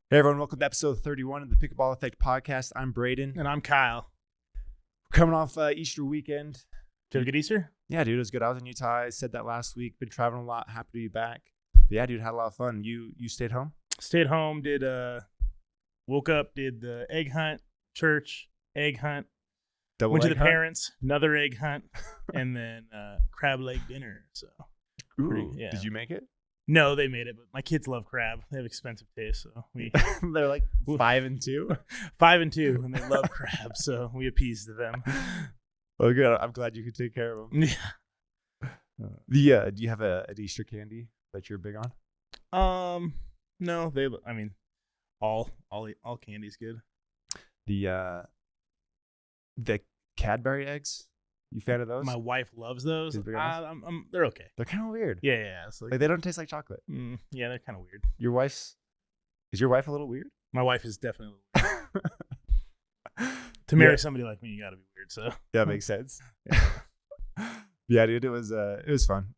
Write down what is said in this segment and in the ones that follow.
Hey everyone, welcome to episode 31 of the Pickleball Effect podcast. I'm Braden. And I'm Kyle. We're coming off Easter weekend. Did you have a good Easter? Yeah, dude, it was good. I was in Utah. I said that last week. Been traveling a lot. Happy to be back. But yeah, dude, had a lot of fun. You stayed home? Stayed home, woke up, did the egg hunt, church, egg hunt. Went to the parents, another egg hunt, and then crab leg dinner. So, yeah. Did you make it? No, they made it, but my kids love crab. They have expensive taste, so we they're like 5 and 2, 5 and 2, and they love crab, so we appeased them. Well, good. I'm glad you could take care of them. Yeah. Do you have an Easter candy that you're big on? No, all candy's good. The Cadbury eggs. You fan of those? My wife loves those. They're okay. They're kind of weird. Yeah. It's like they don't taste like chocolate. Yeah, they're kind of weird. Is your wife a little weird? My wife is definitely a little weird. To marry somebody like me, you got to be weird. So yeah, makes sense. Yeah, dude, it was fun.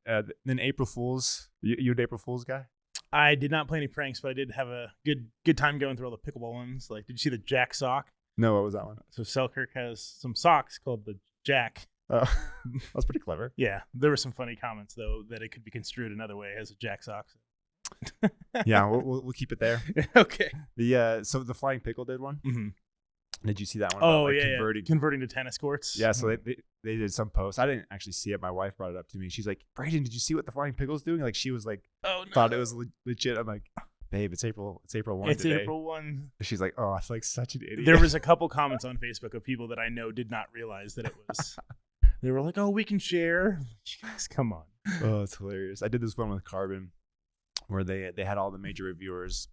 Then April Fools. You an April Fools guy? I did not play any pranks, but I did have a good time going through all the pickleball ones. Like, did you see the Jack sock? No, what was that one? So Selkirk has some socks called the Jack. Oh, that's pretty clever. Yeah, there were some funny comments though that it could be construed another way as a Jack sock. Yeah, we'll keep it there. Okay. So the Flying Pickle did one. Mm-hmm. Did you see that one? Oh, converting to tennis courts. Yeah, so they did some post. I didn't actually see it. My wife brought it up to me. She's like, "Braden, did you see what the Flying Pickle's doing?" Like she was like, "Oh no," thought it was legit. I'm like, "Babe, it's April 1 It's today." April 1. She's like, "Oh, I feel like such an idiot." There was a couple comments on Facebook of people that I know did not realize that it was. They were like, "Oh, we can share." You guys, come on. Oh, it's hilarious. I did this one with Carbon, where they had all the major reviewers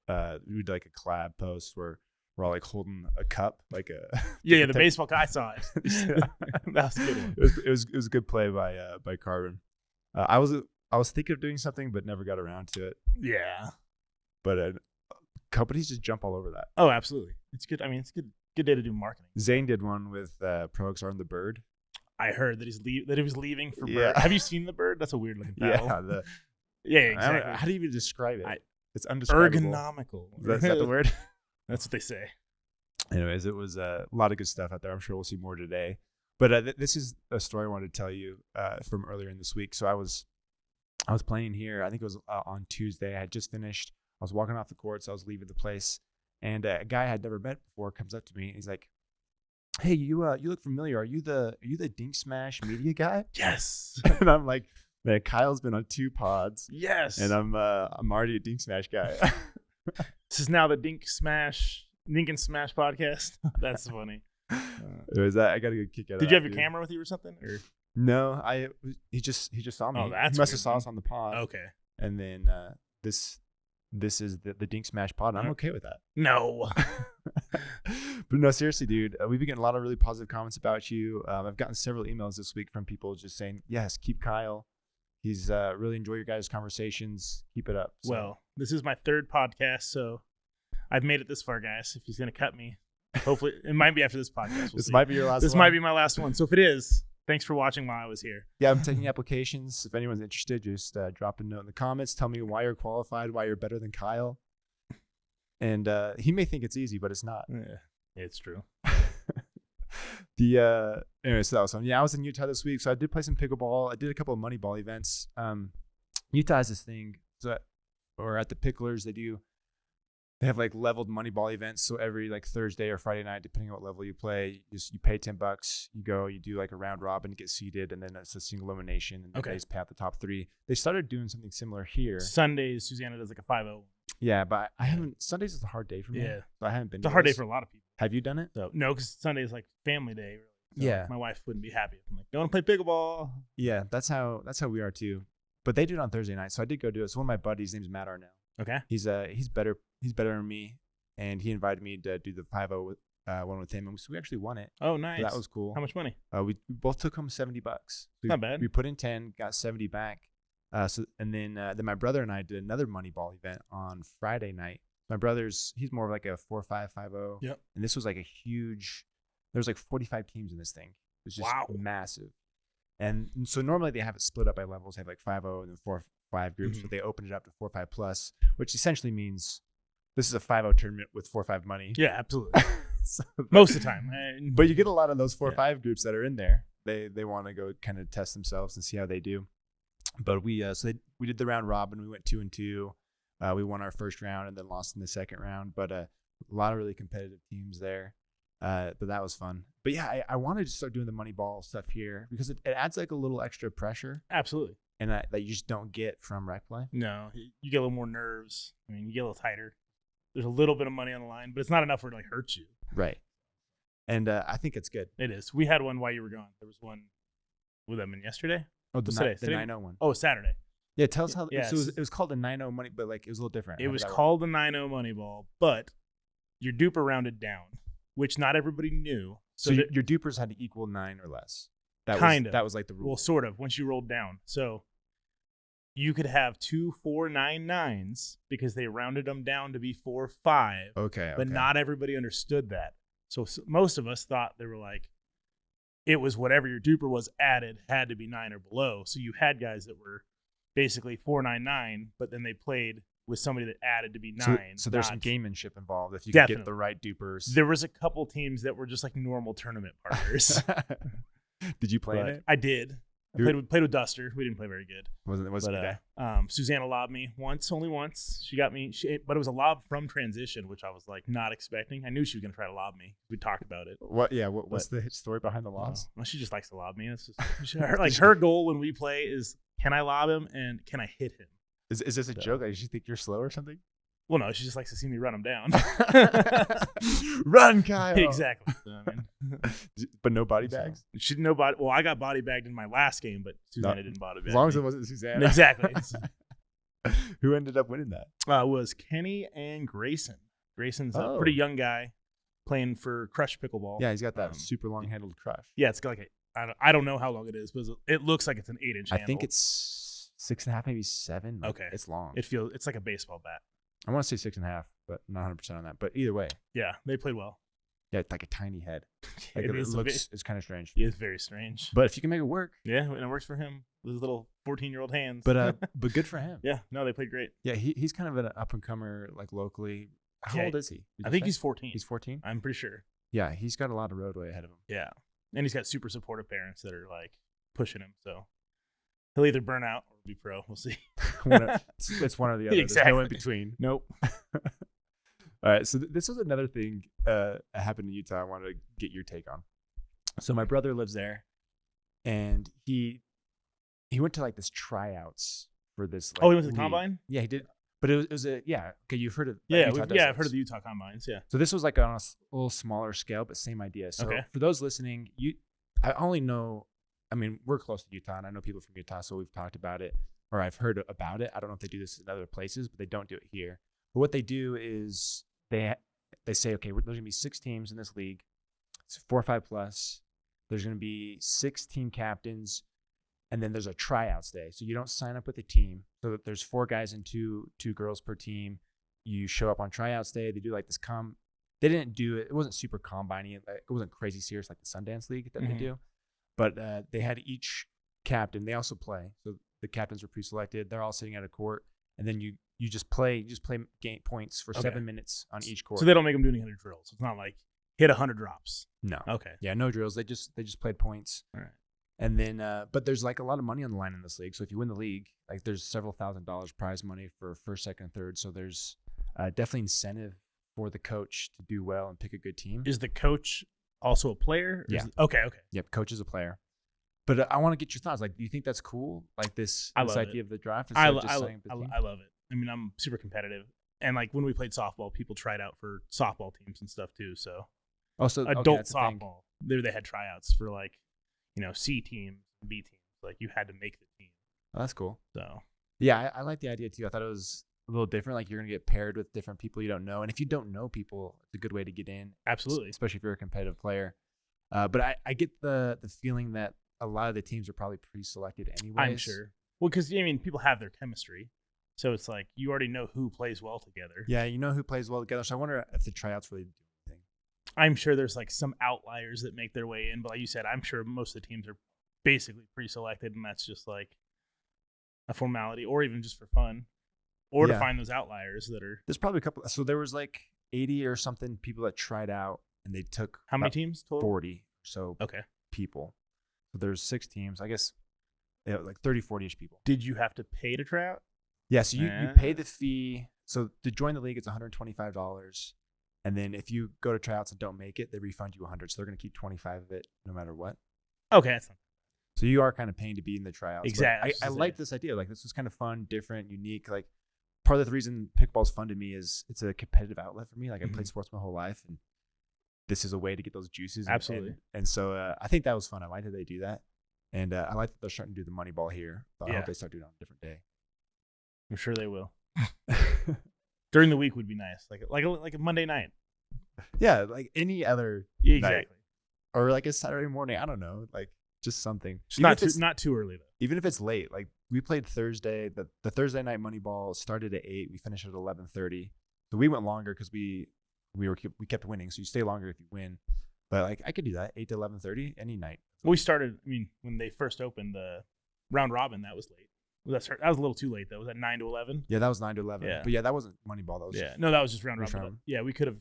do like a collab post where we're all like holding a cup, like a the baseball guy. I saw it. That was a good one. It was a good play by Carbon. I was thinking of doing something, but never got around to it. Yeah, but companies just jump all over that. Oh, absolutely. It's good. I mean, it's good day to do marketing. Zane did one with Pro XR and the Bird. I heard that he was leaving for Bird. Have you seen the Bird? That's a weird looking paddle. Yeah, exactly. How do you even describe it? It's undescribable. Ergonomical. Is that the word? That's what they say. Anyways, it was a lot of good stuff out there. I'm sure we'll see more today. But this is a story I wanted to tell you from earlier in this week. So I was playing here. I think it was on Tuesday. I had just finished. I was walking off the courts. I was leaving the place, and a guy I had never met before comes up to me. And he's like, "Hey, you look familiar. Are you the Dink Smash media guy?" Yes. And I'm like, "Man, Kyle's been on 2 pods." Yes. And I'm already a Dink Smash guy. This is now the Dink and Smash podcast. That's funny. It was that I got a good kick out of it. Did you have your camera with you or something? Or no? He just saw me. Oh, that's he must have saw us on the pod. Okay. And then this is the Dink Smash pod. And I'm okay with that. No. But no, seriously, dude, we've been getting a lot of really positive comments about you. I've gotten several emails this week from people just saying, "Yes, keep Kyle. He's really enjoy your guys' conversations. Keep it up." So. Well, this is my 3rd podcast, so I've made it this far, guys. If he's gonna cut me, hopefully it might be after this podcast. This might be your last. This might be my last one. So if it is, thanks for watching while I was here. Yeah, I'm taking applications. If anyone's interested, just drop a note in the comments. Tell me why you're qualified, why you're better than Kyle. And he may think it's easy, but it's not. Yeah, it's true. Anyway, so that was fun. Yeah, I was in Utah this week, so I did play some pickleball. I did a couple of Moneyball events. Utah has this thing, or at the Picklers, they have like leveled Moneyball events. So every like Thursday or Friday night, depending on what level you play, you pay $10. You go, you do like a round robin, get seeded, and then it's a single elimination. And they just pay out the top 3. They started doing something similar here. Sundays, Susanna does like a 5-0. Yeah, but I haven't. Sundays is a hard day for me. Yeah, so I haven't been. It's a hard day for a lot of people. Have you done it? So no, because Sunday is like family day. Really. So yeah, my wife wouldn't be happy. I'm like, "You want to play pickleball?" Yeah, that's how we are too. But they do it on Thursday night, so I did go do it. So one of my buddies, his name's Matt Arnell. Okay. He's better than me, and he invited me to do the 5-0 one with him, and so we actually won it. Oh, nice. So that was cool. How much money? We both took home $70. Not bad. We put in 10, got 70 back. Then my brother and I did another Moneyball event on Friday night. My brother's, he's more of like a 4-5, 5-0. Yep. And this was like a huge, there was like 45 teams in this thing. It was just massive. And so normally they have it split up by levels. They have like 5-0 and then 4-5 groups, but they opened it up to 4-5 plus, which essentially means This is a 5-0 tournament with 4-5 money. Yeah, absolutely. Most of the time. But you get a lot of those 4-5 groups that are in there. They want to go kind of test themselves and see how they do. But we did the round robin. We went 2-2. We won our first round and then lost in the second round. But a lot of really competitive teams there. But that was fun. But yeah, I wanted to start doing the Moneyball stuff here because it adds like a little extra pressure. Absolutely. And that you just don't get from rec play. No, you get a little more nerves. I mean, you get a little tighter. There's a little bit of money on the line, but it's not enough for it to like hurt you. Right. And I think it's good. It is. We had one while you were gone. There was one with them in yesterday. Oh, the 9-0 one. Oh, Saturday. Yeah, tell us how. Yeah, so it was called a 9-0 money, but like it was a little different. It was called the 9-0 Moneyball, but your duper rounded down, which not everybody knew. So your dupers had to equal 9 or less. That was like the rule. Well, sort of. Once you rolled down, so you could have 2 4 9 9s because they rounded them down to be 4 5. Okay. But not everybody understood that. So most of us thought they were like, it was whatever your duper was added had to be 9 or below. So you had guys that were basically 4 9 9, but then they played with somebody that added to be 9. So there's some gamemanship involved if you can get the right dupers. There was a couple teams that were just like normal tournament partners. Did you play in it? I did. I played with Duster. We didn't play very good. Wasn't good. Susanna lobbed me only once. She got me, but it was a lob from transition, which I was like not expecting. I knew she was gonna try to lob me. We talked about it. What? Yeah. What's the story behind the lobs? Well, she just likes to lob me. It's just her goal when we play is, can I lob him and can I hit him? Is this a joke? Like, does she think you're slow or something? Well, no, she just likes to see me run him down. Run, Kyle. Exactly. So, I mean, but no body bags? Well, I got body bagged in my last game, but Susanna didn't body bag. As long as it wasn't Susanna. Exactly. Who ended up winning that? Was Kenny and Grayson. Grayson's a pretty young guy playing for Crush Pickleball. Yeah, he's got that super long-handled Crush. Yeah, it's got like I don't know how long it is, but it looks like it's an 8-inch handle. I think it's 6.5, maybe 7. Like, okay. It's long. It's like a baseball bat. I want to say 6.5, but not 100% on that. But either way. Yeah, they played well. Yeah, it's like a tiny head. Like it's kind of strange. It is very strange. But if you can make it work. Yeah, and it works for him with his little 14-year-old hands. But good for him. Yeah, no, they played great. Yeah, he's kind of an up-and-comer, like locally. How old is he? I think he's 14. He's 14? I'm pretty sure. Yeah, he's got a lot of roadway ahead of him. Yeah, and he's got super supportive parents that are like pushing him, so he'll either burn out or be pro. We'll see. It's one or the other. Exactly. There's no in between. Nope. All right. So this was another thing happened in Utah I wanted to get your take on. So my brother lives there, and he went to like this tryouts for this. Like, he went to the combine? Yeah, he did. But it was a okay. You've heard of I've heard of the Utah combines. Yeah. So this was like on a little smaller scale, but same idea. So for those listening, I only know. I mean, we're close to Utah, and I know people from Utah, so we've talked about it, or I've heard about it. I don't know if they do this in other places, but they don't do it here. But what they do is they say, okay, there's going to be 6 teams in this league. It's 4 or 5 plus. There's going to be 6 team captains, and then there's a tryouts day. So you don't sign up with a team. So that there's 4 guys and 2 girls per team. You show up on tryouts day. They do like this They didn't do it. It wasn't super combine-y. It wasn't crazy serious like the Sundance League that they do. But they had each captain. They also play. So the captains were pre-selected. They're all sitting at a court, and then you just play game points for 7 minutes on each court. So they don't make them do any other drills. It's not like hit 100 drops. No. Okay. Yeah, no drills. They just played points. All right. And then, but there's like a lot of money on the line in this league. So if you win the league, like there's several $1,000s prize money for first, second, and third. So there's definitely incentive for the coach to do well and pick a good team. Is the coach also a player? Yeah. Okay. Yep. Coach is a player. But I want to get your thoughts. Like, do you think that's cool? Like this idea of the draft? I love it. I mean, I'm super competitive. And like when we played softball, people tried out for softball teams and stuff too. So adult softball, they had tryouts for like, C teams, B teams. Like you had to make the team. Oh, that's cool. So yeah, I like the idea too. I thought it was a little different. Like you're gonna get paired with different people you don't know, and if you don't know people, it's a good way to get in. Absolutely, especially if you're a competitive player. But I get the feeling that a lot of the teams are probably pre-selected anyways. I'm sure. Well, because people have their chemistry, so it's like you already know who plays well together. Yeah, you know who plays well together. So I wonder if the tryouts really do anything. I'm sure there's like some outliers that make their way in, but like you said, I'm sure most of the teams are basically pre-selected, and that's just like a formality, or even just for fun. or to Yeah. find those outliers that are. There's probably a couple. So there was like 80 or something people that tried out, and they took How many about teams total? 40 or so Okay. people. So there's 6 teams, I guess, like 30, 40-ish people. Did you have to pay to try out? Yeah, so you pay the fee. So to join the league, it's $125. And then if you go to tryouts and don't make it, they refund you $100. So they're going to keep 25 of it no matter what. Okay, that's not. So you are kind of paying to be in the tryouts. But Exactly. I like this idea. Like, this was kind of fun, different, unique. Like, part of the reason pickleball's fun to me is it's a competitive outlet for me. Like, I played sports my whole life, and this is a way to get those juices. Absolutely. And so I think that was fun. I like that they do that. And I like that they're starting to do the Moneyball here. But I hope they start doing it on a different day. I'm sure they will. During the week would be nice, like a Monday night. Yeah, like any other Exactly. night. Or like a Saturday morning. I don't know. Like, just something. Not too early, though. Even if it's late. Like, we played Thursday. The Thursday night Moneyball started at 8. We finished at 11:30. So we went longer because we kept winning. So you stay longer if you win. But like, I could do that, 8 to 11:30 any night. We started. I mean, when they first opened the round robin, that was late. That was a little too late though. Was that 9 to 11? Yeah, that was 9 to 11. Yeah. But yeah, that wasn't Moneyball. That was No, that was just round robin. Yeah, we could have.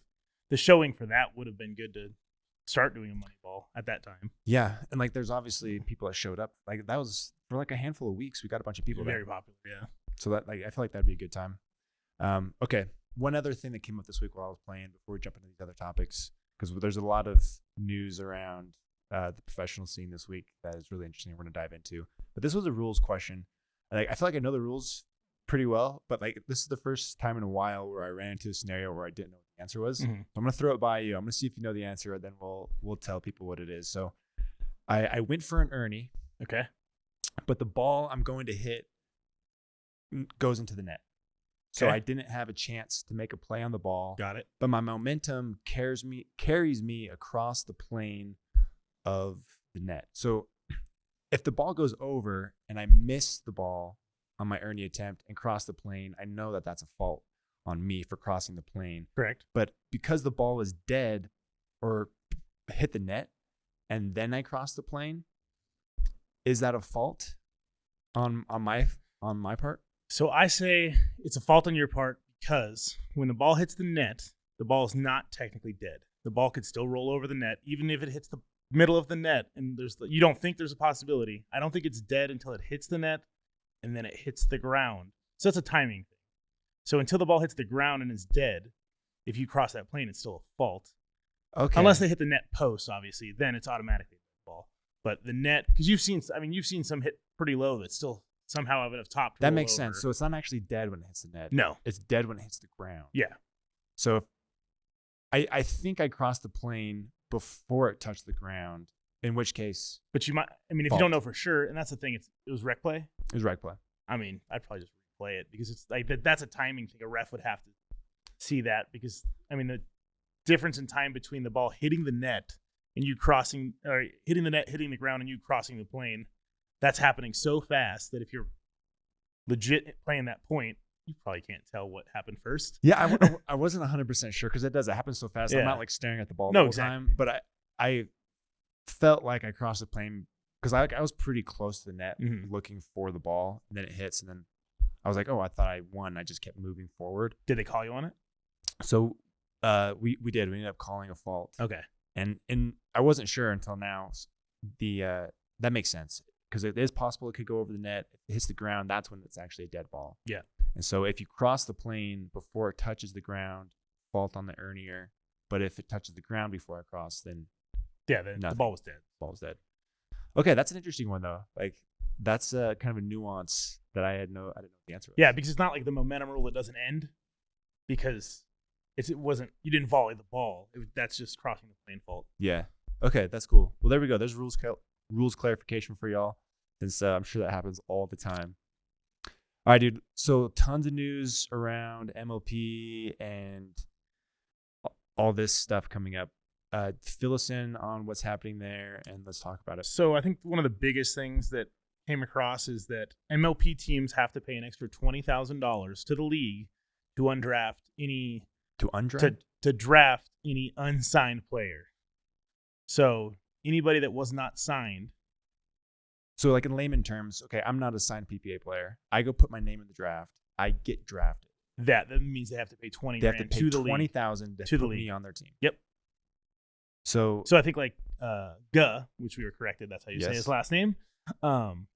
The showing for that would have been good to start doing a Moneyball at that time. Yeah, and like, there's obviously people that showed up. Like, that was for like a handful of weeks. We got a bunch of people Very there. popular. Yeah. So that, like, I feel like that'd be a good time. Okay, one other thing that came up this week while I was playing, before we jump into these other topics, because there's a lot of news around the professional scene this week that is really interesting. We're gonna dive into, but this was a rules question. Like, I feel like I know the rules pretty well, but like, this is the first time in a while where I ran into a scenario where I didn't know what the answer was. So I'm gonna throw it by you. I'm gonna see if you know the answer, and then we'll tell people what it is. So I went for an Ernie. Okay. But the ball I'm going to hit goes into the net. So Okay. I didn't have a chance to make a play on the ball. Got it. But my momentum carries me across the plane of the net. So if the ball goes over and I miss the ball on my Ernie attempt and cross the plane, I know that that's a fault on me for crossing the plane. Correct. But because the ball is dead or hit the net and then I cross the plane, is that a fault on my part? So I say it's a fault on your part because when the ball hits the net, the ball is not technically dead. The ball could still roll over the net, even if it hits the middle of the net. And you don't think there's a possibility. I don't think it's dead until it hits the net, and then it hits the ground. So that's a timing thing. So until the ball hits the ground and is dead, if you cross that plane, it's still a fault. Okay. Unless they hit the net post, obviously, then it's automatically a ball. But the net, because you've seen some hit pretty low that still somehow have enough top. That makes sense. So it's not actually dead when it hits the net. No. It's dead when it hits the ground. Yeah. So if I think I crossed the plane before it touched the ground, in which case. But you might, if you don't know for sure, and that's the thing, it was rec play. It was rec play. I mean, I'd probably just replay it because it's like that's a timing thing. A ref would have to see that because, the difference in time between the ball hitting the net and you crossing, or hitting the net, hitting the ground, and you crossing the plane, that's happening so fast that if you're legit playing that point, you probably can't tell what happened first. Yeah, I wasn't 100% sure because it happen so fast. Yeah. I'm not like staring at the ball No, the whole exactly. time, but I felt like I crossed the plane because I was pretty close to the net looking for the ball, and then it hits, and then I was like, oh, I thought I won. I just kept moving forward. Did they call you on it? So we did. We ended up calling a fault. Okay. And I wasn't sure until now. That makes sense because it is possible it could go over the net. If it hits the ground, that's when it's actually a dead ball. Yeah. And so if you cross the plane before it touches the ground, fault on the Ernier. But if it touches the ground before I cross, then the ball was dead. The ball was dead. Okay, that's an interesting one though. Like, that's kind of a nuance that I didn't know the answer was. Yeah, because it's not like the momentum rule that doesn't end because it wasn't, you didn't volley the ball. That's just crossing the plane fault. Yeah. Okay, that's cool. Well, there we go. There's rules clarification for y'all, since I'm sure that happens all the time. All right, dude. So tons of news around MLP and all this stuff coming up. Fill us in on what's happening there, and let's talk about it. So I think one of the biggest things that came across is that MLP teams have to pay an extra $20,000 to the league to undraft any to draft any unsigned player. So anybody that was not signed. So like in layman terms, okay, I'm not a signed PPA player. I go put my name in the draft. I get drafted. That means they have to pay $20,000 They have to pay to the league. $20,000 to put me on their team. Yep. So I think like Guh, which we were corrected, that's how you say Yes. his last name,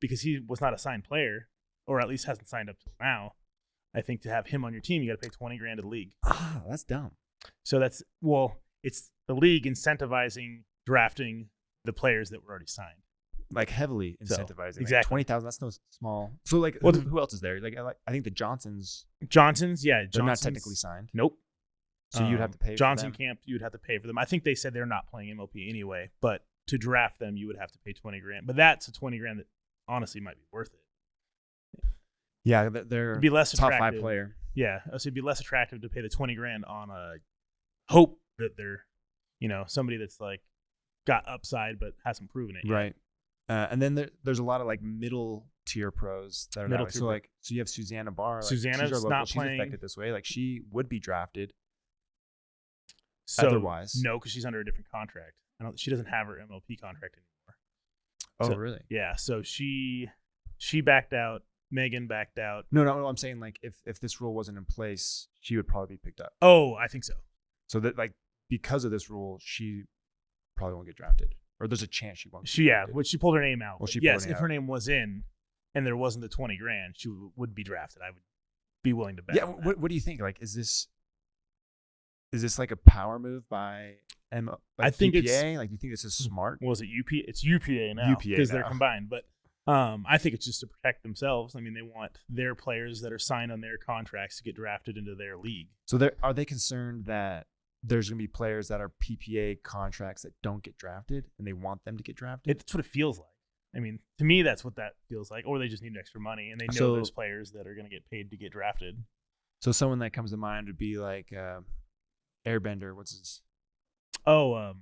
because he was not a signed player, or at least hasn't signed up till now. I think to have him on your team, you got to pay $20,000 to the league. that's dumb. So it's the league incentivizing drafting the players that were already signed. Like heavily incentivizing. exactly. Like 20,000. That's no small. So like, Well, who else is there? Like I think the Johnsons. Johnson's, They're not technically signed. Nope. So you'd have to pay. Johnson for them. Camp, you would have to pay for them. I think they said they're not playing MLP anyway, but to draft them, you would have to pay $20,000. But that's a $20,000 that honestly might be worth it. Yeah, they're It'd be less top attractive. 5 player. Yeah, so it'd be less attractive to pay the $20,000 on a hope that they're, somebody that's like got upside but hasn't proven it yet. Right. And then there's a lot of like middle tier pros that are Middle that way. tier So like, so you have Susanna Barr. Like, Susanna's she's our local, not she's playing. affected this way. Like she would be drafted. So, Otherwise, no, because she's under a different contract. She doesn't have her MLP contract anymore. Oh, So- really? Yeah, so she backed out. Megan backed out. No. I'm saying like if this rule wasn't in place, she would probably be picked up. Oh, I think so. So that like because of this rule, she probably won't get drafted, or there's a chance she won't. Get drafted. When she pulled her name out. Well, But she pulled yes, her if name her out. name was in, and there wasn't the $20,000, she would be drafted. I would be willing to bet. Yeah. on that. What do you think? Like, is this like a power move by I think PPA? it's- Like, do you think this is smart? Was it UP? It's UPA now UPA because they're now. combined. But I think it's just to protect themselves. I mean, they want their players that are signed on their contracts to get drafted into their league. So are they concerned that there's going to be players that are PPA contracts that don't get drafted, and they want them to get drafted? That's what it feels like. I mean, to me, that's what that feels like. Or they just need extra money, and they know So- those players that are going to get paid to get drafted. So someone that comes to mind would be like Airbender. What's his? Oh,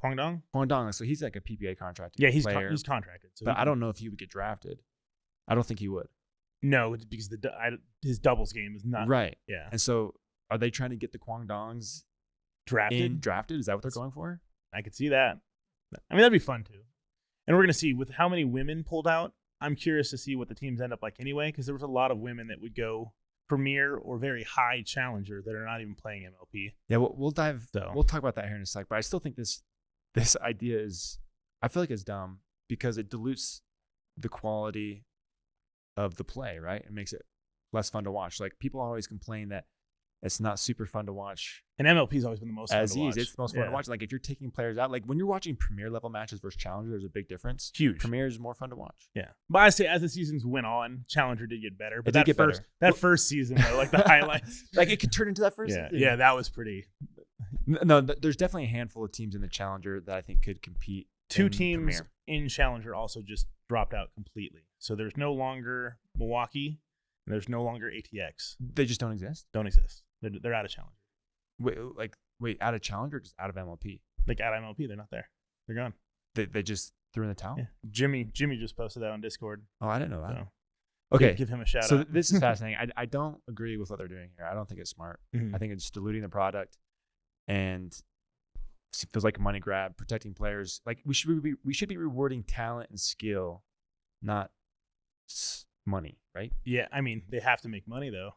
Kwangdong? Kwangdong. So he's like a PPA contract. Yeah, he's player, he's contracted. So but I don't know if he would get drafted. I don't think he would. No, it's because his doubles game is not Right. Yeah, And so are they trying to get the Kwangdongs drafted? Is that what they're going for? I could see that. I mean, that'd be fun too. And we're gonna see with how many women pulled out. I'm curious to see what the teams end up like anyway, because there was a lot of women that would go Premier or very high Challenger that are not even playing MLP. Yeah, we'll dive. So- We'll talk about that here in a sec. But I still think this idea is, I feel like it's dumb because it dilutes the quality of the play. Right, it makes it less fun to watch. Like people always complain that it's not super fun to watch. And MLP's always been the most fun As to watch. is, it's the most fun to watch. Like if you're taking players out, like when you're watching Premier level matches versus Challenger, there's a big difference. Huge. Premier is more fun to watch. Yeah, but I say as the seasons went on, Challenger did get better. But It did that get first better. that first season, though, like the highlights. Like it could turn into that first. Yeah, season. yeah, that was pretty. No, there's definitely a handful of teams in the Challenger that I think could compete. Two in teams Premier. in Challenger also just dropped out completely. So there's no longer Milwaukee, and there's no longer ATX. They just don't exist. Don't exist. They're out of Challenger. Wait, out of Challenger, or just out of MLP. Like out of MLP, they're not there. They're gone. They just threw in the towel. Yeah. Jimmy just posted that on Discord. Oh, I didn't know that. So Okay, give him a shout so out. this is fascinating. I don't agree with what they're doing here. I don't think it's smart. Mhm. I think it's diluting the product, and it feels like a money grab. Protecting players, like we should be rewarding talent and skill, not money, right? Yeah, I mean they have to make money though.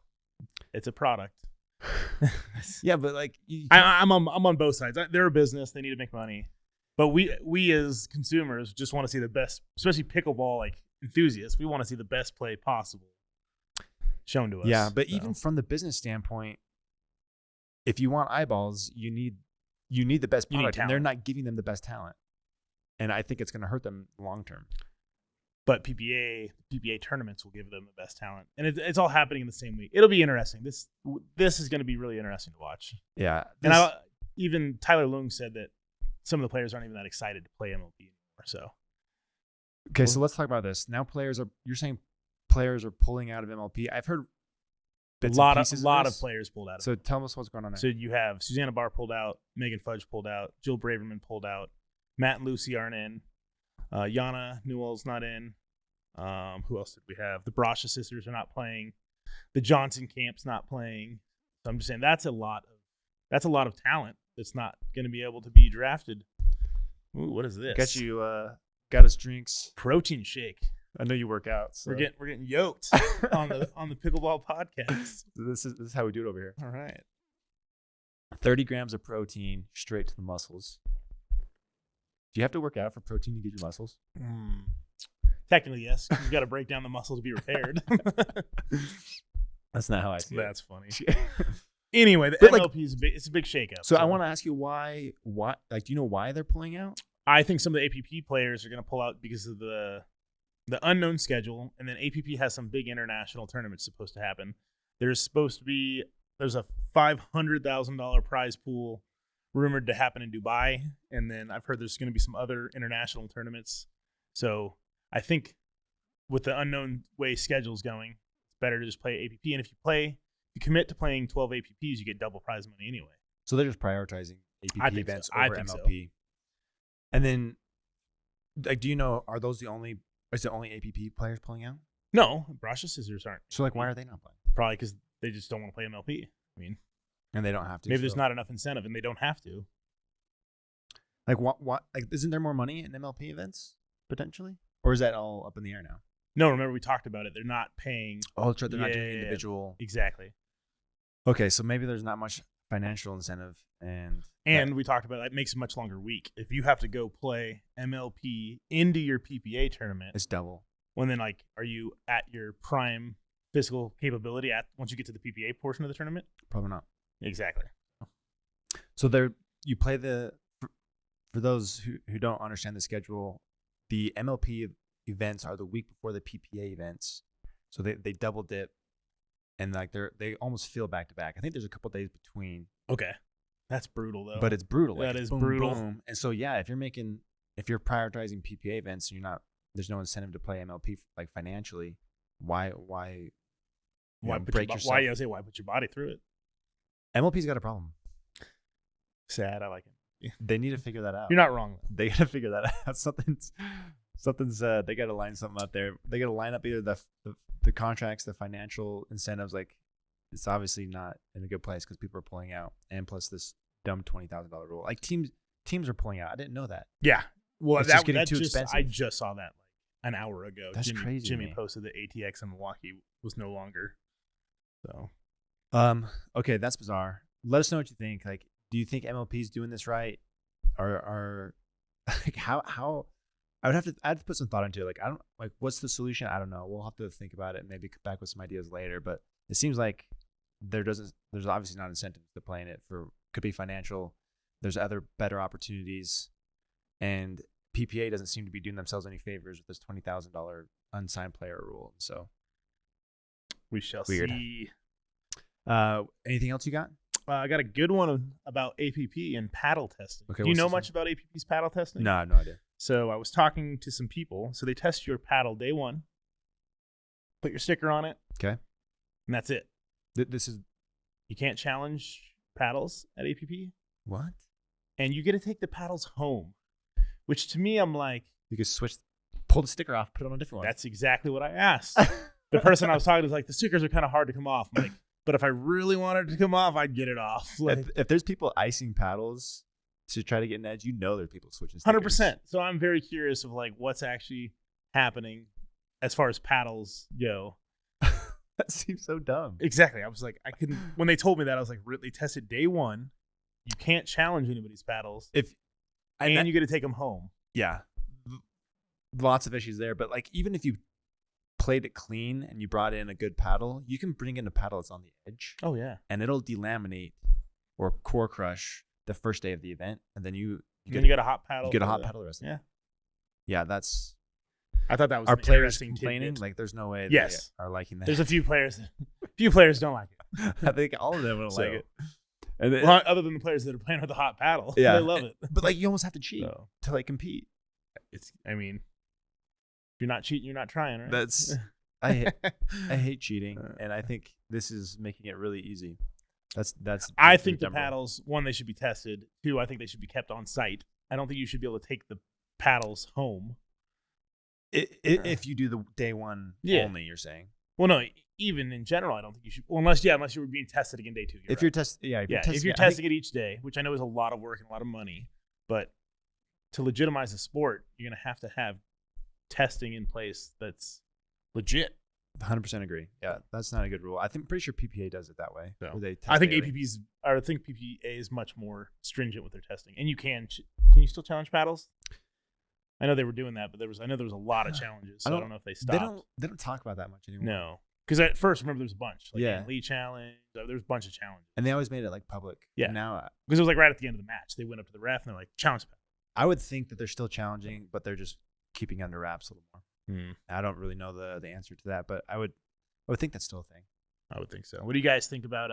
It's a product. Yeah, but like I'm on both sides. They're a business; they need to make money. But we as consumers just want to see the best, especially pickleball like enthusiasts. We want to see the best play possible shown to us. yeah, but So, even from the business standpoint, if you want eyeballs, you need the best You need product, and they're talent. not giving them the best talent, and I think it's going to hurt them long term. but PPA tournaments will give them the best talent, and it's all happening in the same week. It'll be interesting. This is going to be really interesting to watch. Yeah, And even Tyler Lung said that some of the players aren't even that excited to play MLB anymore. So okay, so let's talk about this. Now you're saying players are pulling out of MLP. I've heard a bits lot and of pieces of this. players pulled out. So tell us what's going on there. So you have Susanna Barr pulled out, Megan Fudge pulled out, Jill Braverman pulled out, Matt and Lucy aren't in, Yana Newell's not in. Who else did we have? The Brasha sisters are not playing. The Johnson camp's not playing. So I'm just saying that's a lot of talent that's not going to be able to be drafted. Ooh, what is this? got us drinks. Protein shake. I know you work out. So. We're getting yoked on the Pickleball podcast. This is how we do it over here. All right. 30 grams of protein straight to the muscles. Do you have to work out for protein to get your muscles? Technically, yes. You've got to break down the muscle to be repaired. That's not how I see it. That's funny. Anyway, the But, MLP is a big shakeup. So I want to ask you why, like, do you know why they're pulling out? I think some of the APP players are going to pull out because of the unknown schedule, and then APP has some big international tournaments supposed to happen. There's a $500,000 prize pool rumored to happen in Dubai, and then I've heard there's going to be some other international tournaments. So I think with the unknown way schedule's going, it's better to just play APP. And if you commit to playing 12 APPs, you get double prize money anyway. So they're just prioritizing APP events over MLP. So. And then, like, do you know, is the only APP players pulling out? No, Brushes Scissors aren't. So, like, why are they not playing? Probably because they just don't want to play MLP. I mean, and they don't have to. Maybe there's not enough incentive, and they don't have to. Like, what? Like, isn't there more money in MLP events potentially, or is that all up in the air now? No, remember we talked about it. They're not paying. Oh, that's right. They're not doing individual. Exactly. Okay, so maybe there's not much financial incentive, and we talked about it makes a much longer week. If you have to go play MLP into your PPA tournament, it's double. When then, like, are you at your prime physical capability once you get to the PPA portion of the tournament? Probably not. Exactly. So you play for those who don't understand the schedule, the MLP events are the week before the PPA events. So they double dip, and like they almost feel back to back. I think there's a couple days between. Okay. That's brutal though. But it's brutal. That is brutal. Boom. And so yeah, if you're prioritizing PPA events and there's no incentive to play MLP like financially, why break yourself? Why put your body through it? MLP's got a problem. Sad. I like it. They need to figure that out. You're not wrong though. They got to figure that out. Something's they got to line something out there. They got to line up either the contracts, the financial incentives. Like, it's obviously not in a good place because people are pulling out, and plus this dumb $20,000 rule. Like teams are pulling out. I didn't know that. Yeah. Well, it's just getting too expensive. I just saw that like an hour ago. That's crazy. Jimmy posted that ATX in Milwaukee was no longer. So, okay, that's bizarre. Let us know what you think. Like, do you think MLP is doing this right, or like how? I'd have to put some thought into it. Like, I don't like what's the solution. I don't know. We'll have to think about it and maybe come back with some ideas later. But it seems like there's obviously not incentives to playing it could be financial. There's other better opportunities, and PPA doesn't seem to be doing themselves any favors with this $20,000 unsigned player rule. So we shall weird. see. Anything else you got? I got a good one about APP and paddle testing. Okay, do you know much about APP's paddle testing? No, I have no idea. So I was talking to some people. So they test your paddle day one, put your sticker on it. Okay. And that's it. You can't challenge paddles at APP. What? And you get to take the paddles home, which to me, I'm like, you could pull the sticker off, put it on a different one. That's exactly what I asked. The person I was talking to was like, the stickers are kind of hard to come off. I'm like, but if I really wanted it to come off, I'd get it off. Like, if there's people icing paddles to try to get an edge, there's people switching stickers. 100%. So I'm very curious of like what's actually happening as far as paddles go. That seems so dumb. Exactly. I was like, when they told me that, I was like, they tested day one. You can't challenge anybody's paddles. You get to take them home. Yeah. Lots of issues there. But like, even if you played it clean and you brought in a good paddle, you can bring in a paddle that's on the edge. Oh, yeah. And it'll delaminate or core crush the first day of the event. And then you get a hot paddle. You get a hot paddle the rest of the day. Yeah, that's... I thought that was Are an players interesting complaining? tidbit. Like, there's no way they are liking that. There's a few players don't like it. I think all of them don't like it. And other than the players that are playing with the hot paddle. Yeah. They love it. But like, you almost have to cheat to like compete. If you're not cheating, you're not trying, right? That's... I hate cheating, and I think this is making it really easy. I think the paddles, one, they should be tested. Two, I think they should be kept on site. I don't think you should be able to take the paddles home. If you do the day one only, you're saying. Well, no, even in general, I don't think you should. Well, unless you were being tested again day two. If you're testing it each day, which I know is a lot of work and a lot of money, but to legitimize the sport, you're gonna have to have testing in place that's legit. 100% agree. Yeah, that's not a good rule. Pretty sure PPA does it that way. So, where they test I think daily. PPA is much more stringent with their testing, and you can you still challenge paddles? I know they were doing that, but I know there was a lot of challenges. So I don't know if they stopped. They don't talk about that much anymore. No, because at first, remember, there's a bunch. Like Yeah. Lee challenge. There's a bunch of challenges. And they always made it like public. Yeah. Now, because it was like right at the end of the match, they went up to the ref and they're like, challenge paddle. I would think that they're still challenging, but they're just keeping under wraps a little more. Hmm. I don't really know the answer to that, but I would think that's still a thing. I would think so. What do you guys think about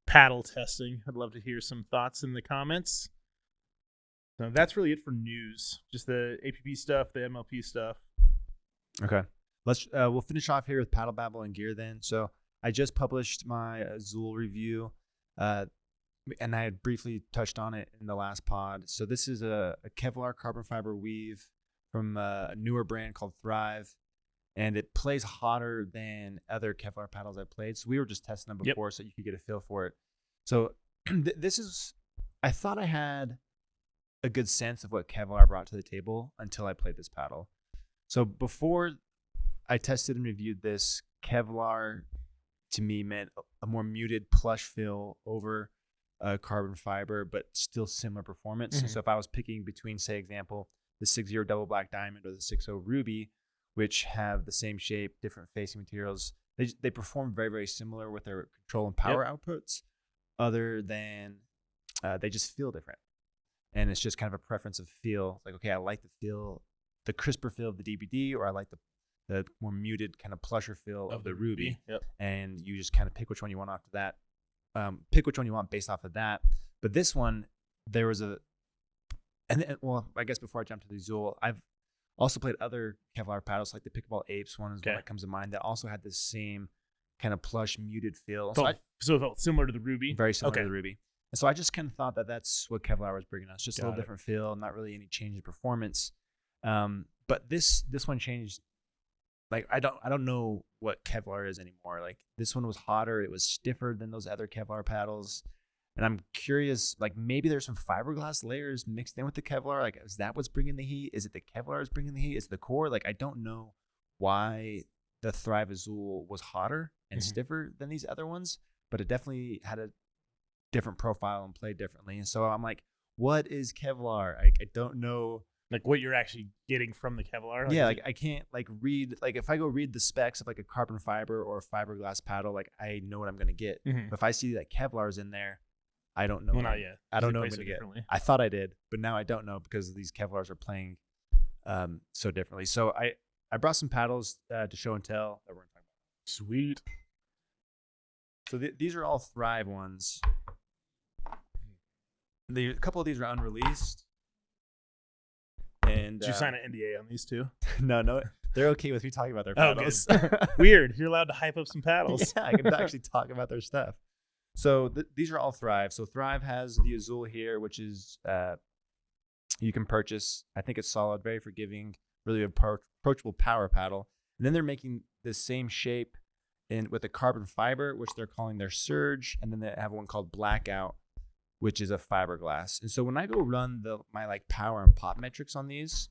paddle testing? I'd love to hear some thoughts in the comments. So that's really it for news. Just the APP stuff, the MLP stuff. Okay. We'll finish off here with Paddle Babble and gear then. So I just published my Azul review, and I had briefly touched on it in the last pod. So this is a Kevlar carbon fiber weave from a newer brand called Thrive, and it plays hotter than other Kevlar paddles I played. So we were just testing them before so you could get a feel for it. So I thought I had a good sense of what Kevlar brought to the table until I played this paddle. So before I tested and reviewed this, Kevlar to me meant a more muted plush feel over carbon fiber, but still similar performance. Mm-hmm. So if I was picking between, say, example, the 6.0 double black diamond or the 6.0 ruby, which have the same shape, different facing materials, they perform very, very similar with their control and power outputs, other than they just feel different. And it's just kind of a preference of feel. Like, okay, I like the crisper feel of the DBD, or I like the more muted kind of plusher feel of the ruby. Yep. And you just kind of pick which one you want after that. Pick which one you want based off of that. But this one, there was I guess before I jump to the Azul, I've also played other Kevlar paddles, like the Pickleball Apes one is one that comes to mind, that also had the same kind of plush, muted feel. So it felt similar to the ruby? Very similar to the ruby. And so I just kind of thought that that's what Kevlar was bringing us, just a little different feel, not really any change in performance. But this one changed. Like, I don't know what Kevlar is anymore. Like, this one was hotter. It was stiffer than those other Kevlar paddles. And I'm curious, like, maybe there's some fiberglass layers mixed in with the Kevlar. Like, is that what's bringing the heat? Is it the Kevlar is bringing the heat? Is it the core? Like, I don't know why the Thrive Azul was hotter and stiffer than these other ones, but it definitely had a different profile and played differently. And so I'm like, what is Kevlar? I don't know. Like what you're actually getting from the Kevlar? Like I can't read, if I go read the specs of like a carbon fiber or a fiberglass paddle, like I know what I'm going to get. Mm-hmm. But if I see that Kevlar is in there, I don't know. Well, not yet. I don't know what I'm going to get. I thought I did, but now I don't know because these Kevlars are playing so differently. So I brought some paddles to show and tell that we're going to talk about. Sweet. So these are all Thrive ones. A couple of these are unreleased. And did you sign an NDA on these two? No, they're okay with me talking about their paddles. Weird. You're allowed to hype up some paddles. Yeah, I can actually talk about their stuff. So these are all Thrive. So Thrive has the Azul here, which is you can purchase. I think it's solid, very forgiving, really approachable power paddle. And then they're making the same shape with a carbon fiber, which they're calling their Surge, and then they have one called Blackout, which is a fiberglass. And so when I go run my like power and pop metrics on these,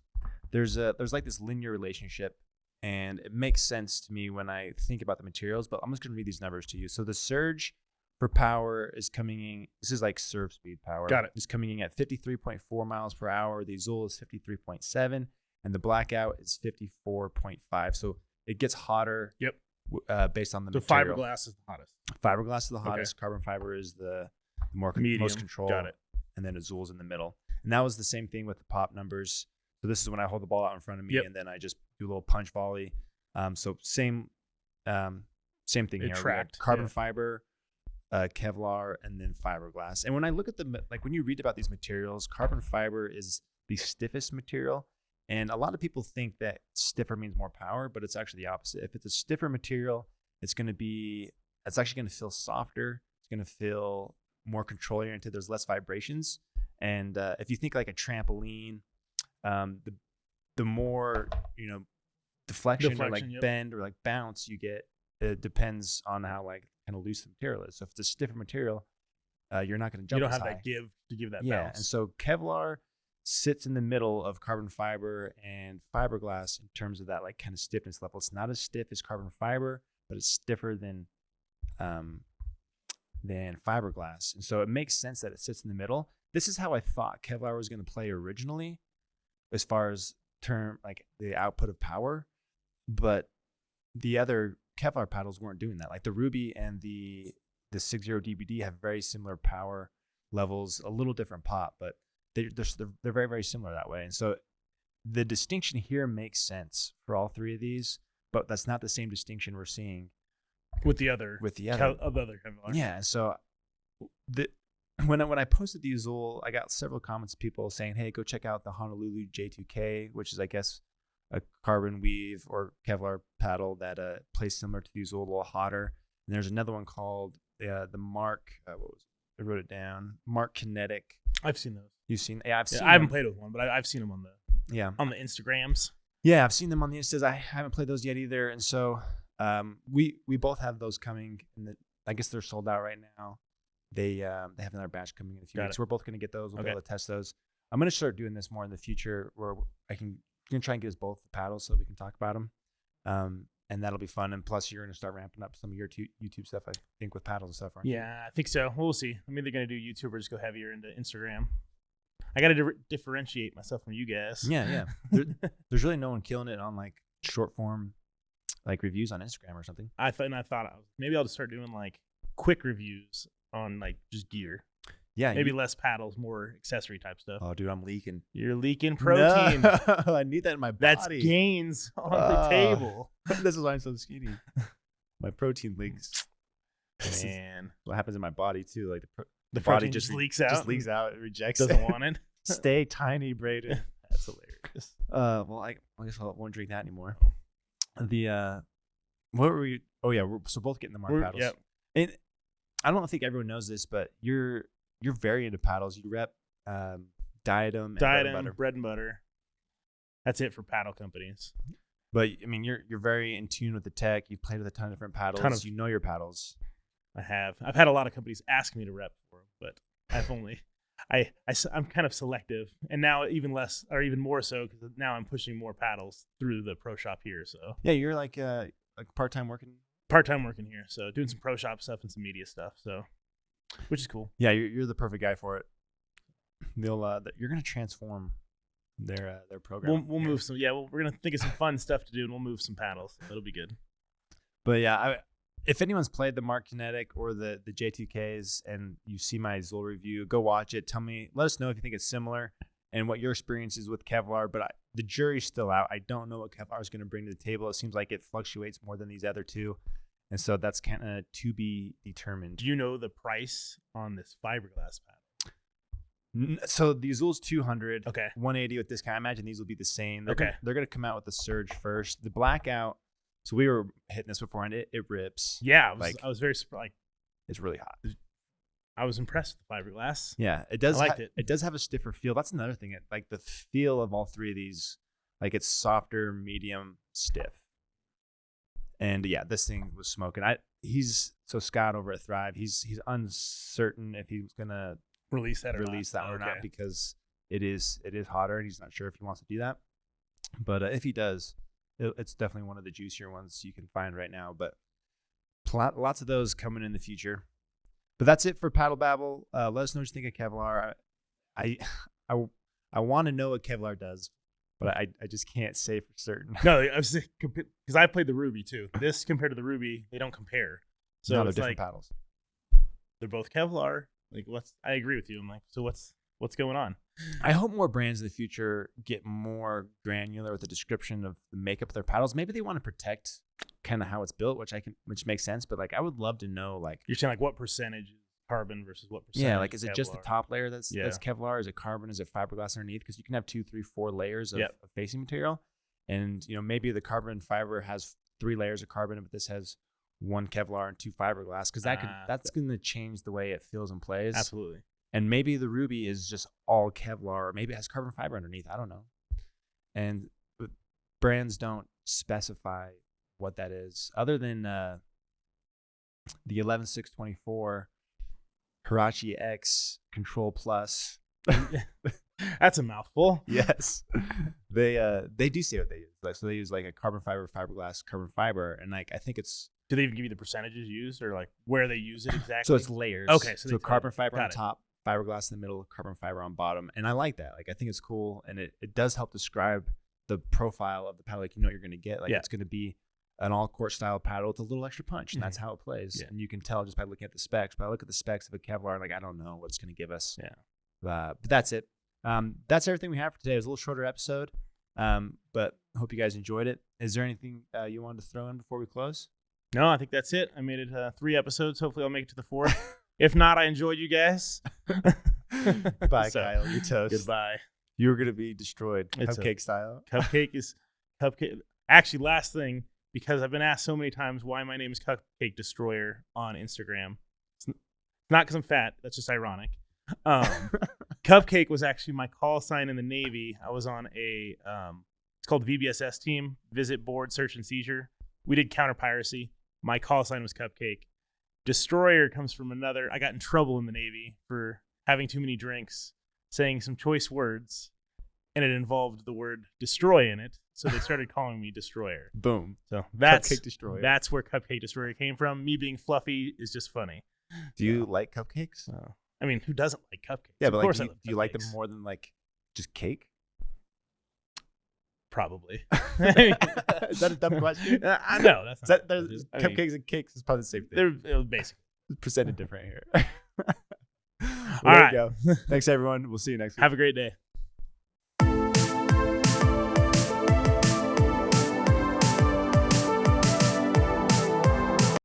there's like this linear relationship, and it makes sense to me when I think about the materials, but I'm just going to read these numbers to you. So the Surge for power is coming in, this is like serve speed power. Got it. It's coming in at 53.4 miles per hour. The Azul is 53.7, and the Blackout is 54.5. So it gets hotter. Yep. Based on the so material. Fiberglass is the hottest. Fiberglass is the hottest. Okay. Carbon fiber is the most control. Got it. And then Azul's in the middle. And that was the same thing with the pop numbers. So this is when I hold the ball out in front of me, and then I just do a little punch volley. So same thing here. Tracked. Carbon fiber, Kevlar, and then fiberglass. And when I look at when you read about these materials, carbon fiber is the stiffest material. And a lot of people think that stiffer means more power, but it's actually the opposite. If it's a stiffer material, it's actually going to feel softer. It's going to feel more control oriented. There's less vibrations. And if you think like a trampoline, the more, deflection or like bend or like bounce you get, it depends on how like kind of loose the material is. So if it's a stiffer material, you're not going to jump. You don't have that give to give that bounce. And so Kevlar sits in the middle of carbon fiber and fiberglass in terms of that like kind of stiffness level. It's not as stiff as carbon fiber, but it's stiffer than fiberglass. And so it makes sense that it sits in the middle. This is how I thought Kevlar was going to play originally, as far as like the output of power. But the other Kevlar paddles weren't doing that. Like the Ruby and the 60 DBD have very similar power levels, a little different pop, but they're very, very similar that way. And so the distinction here makes sense for all three of these, but that's not the same distinction we're seeing with the other Kevlar. Yeah. So when I posted the Azul, I got several comments of people saying, "Hey, go check out the Honolulu J2K," which is, I guess, a carbon weave or Kevlar paddle that plays similar to the Azul, a little hotter. And there's another one called the Mark. What was it? I wrote it down. Mark Kinetic. I've seen those. You've seen? Yeah, I've seen. I haven't played with one, but I've seen them on the Instagrams. Yeah, I've seen them on the Instas. I haven't played those yet either, and so we both have those coming. I guess they're sold out right now. They have another batch coming in a few weeks. We're both going to get those. We'll be able to test those. I'm going to start doing this more in the future, where I can try and get us both the paddles so we can talk about them. And that'll be fun. And plus, you're going to start ramping up some of your YouTube stuff, I think, with paddles and stuff, aren't you? Yeah, I think so. We'll see. I'm either going to do YouTube or just go heavier into Instagram. I got to differentiate myself from you guys. Yeah. There's really no one killing it on like short form, like reviews on Instagram or something. I thought maybe I'll just start doing like quick reviews on like just gear. Yeah, maybe less paddles, more accessory type stuff. Oh, dude, I'm leaking. You're leaking protein. No, I need that in my body. That's gains on the table. This is why I'm so skinny. My protein leaks. Man, what happens in my body too? Like the body just leaks out. Just leaks out. It rejects. Doesn't want it. Stay tiny, Braden. That's hilarious. Well, I guess I won't drink that anymore. What were we? Oh yeah, so both getting the Mark paddles. Yep. And I don't think everyone knows this, but you're very into paddles. You rep Diadem, bread and butter. That's it for paddle companies. But I mean, you're very in tune with the tech. You've played with a ton of different paddles. You know your paddles. I have. I've had a lot of companies ask me to rep for them, but I've only. I'm kind of selective, and now even less, or even more so, because now I'm pushing more paddles through the pro shop here. So yeah, you're like part-time working. Part-time working here, so doing some pro shop stuff and some media stuff. So, which is cool. Yeah, you're the perfect guy for it. You're gonna transform their program. We'll move some. Yeah, we're gonna think of some fun stuff to do, and we'll move some paddles. That'll be good. But yeah, if anyone's played the Mark Kinetic or the J2Ks and you see my Azul review, go watch it. Let us know if you think it's similar and what your experience is with Kevlar. But the jury's still out. I don't know what Kevlar is going to bring to the table. It seems like it fluctuates more than these other two. And so that's kind of to be determined. Do you know the price on this fiberglass paddle? So the Azul's $200. Okay. 180 with discount. I imagine these will be the same. They're going to come out with the Surge first. The Blackout. So we were hitting this before, and it rips. Yeah, I was very surprised. It's really hot. I was impressed with the fiberglass. Yeah, it does. I liked it. It does have a stiffer feel. That's another thing. Like the feel of all three of these, like it's softer, medium, stiff. And yeah, this thing was smoking. Scott over at Thrive, he's uncertain if he's gonna release that or not because it is hotter, and he's not sure if he wants to do that. But if he does. It's definitely one of the juicier ones you can find right now, but lots of those coming in the future. But that's it for Paddle Babble. Let us know what you think of Kevlar. I want to know what Kevlar does, but I just can't say for certain. No, I was because I played the Ruby too. This compared to the Ruby, they don't compare. So they're it's different paddles. They're both Kevlar. Like I agree with you. I'm like, so what's going on? I hope more brands in the future get more granular with the description of the makeup of their paddles. Maybe they want to protect kind of how it's built, which makes sense. But like, I would love to know, like, you're saying like what percentage is carbon versus what percentage? Yeah, like is it Kevlar? just the top layer that's Kevlar? Is it carbon? Is it fiberglass underneath? Because you can have 2, 3, 4 layers of facing material, and maybe the carbon fiber has 3 layers of carbon, but this has 1 Kevlar and 2 fiberglass. Because that's going to change the way it feels and plays. Absolutely. And maybe the Ruby is just all Kevlar, or maybe it has carbon fiber underneath. I don't know. And brands don't specify what that is, other than the 11624 Hirachi X Control Plus. That's a mouthful. Yes. They do say what they use. Like, so they use like a carbon fiber, fiberglass, carbon fiber, and like I think it's Do they even give you the percentages used or like where they use it exactly? so it's layers. Okay, so carbon fiber on Got it. top, fiberglass in the middle, carbon fiber on bottom, and I like that. Like I think it's cool, and it does help describe the profile of the paddle. Like you know what you're gonna get. Like it's gonna be an all court style paddle with a little extra punch, and that's how it plays. Yeah. And you can tell just by looking at the specs. But I look at the specs of a Kevlar, like I don't know what it's gonna give us. Yeah. But that's it. That's everything we have for today. It was a little shorter episode, but I hope you guys enjoyed it. Is there anything you wanted to throw in before we close? No, I think that's it. I made it 3 episodes. Hopefully I'll make it to the 4th. If not, I enjoyed you guys. Bye, So, Kyle. You're toast. Goodbye. You were going to be destroyed. It's Cupcake style. Cupcake. Actually, last thing, because I've been asked so many times why my name is CupcakeDestoryer on Instagram. It's not because I'm fat. That's just ironic. Cupcake was actually my call sign in the Navy. I was on a, it's called VBSS team, Visit Board Search and Seizure. We did counter piracy. My call sign was Cupcake. Destroyer comes from another. I got in trouble in the Navy for having too many drinks, saying some choice words, and it involved the word destroy in it. So they started calling me Destroyer. Boom. So that's Cupcake Destroyer. That's where Cupcake Destroyer came from. Me being fluffy is just funny. Do you like cupcakes? I mean, who doesn't like cupcakes? Yeah, Of but course like, I love do you like them cupcakes. more than like just cake? Probably. Is that a dumb question? I know. That's Is not. that, cupcakes and cakes is probably the same thing. They're basically. Presented different here. All right. Go. Thanks, everyone. We'll see you next week. Have a great day.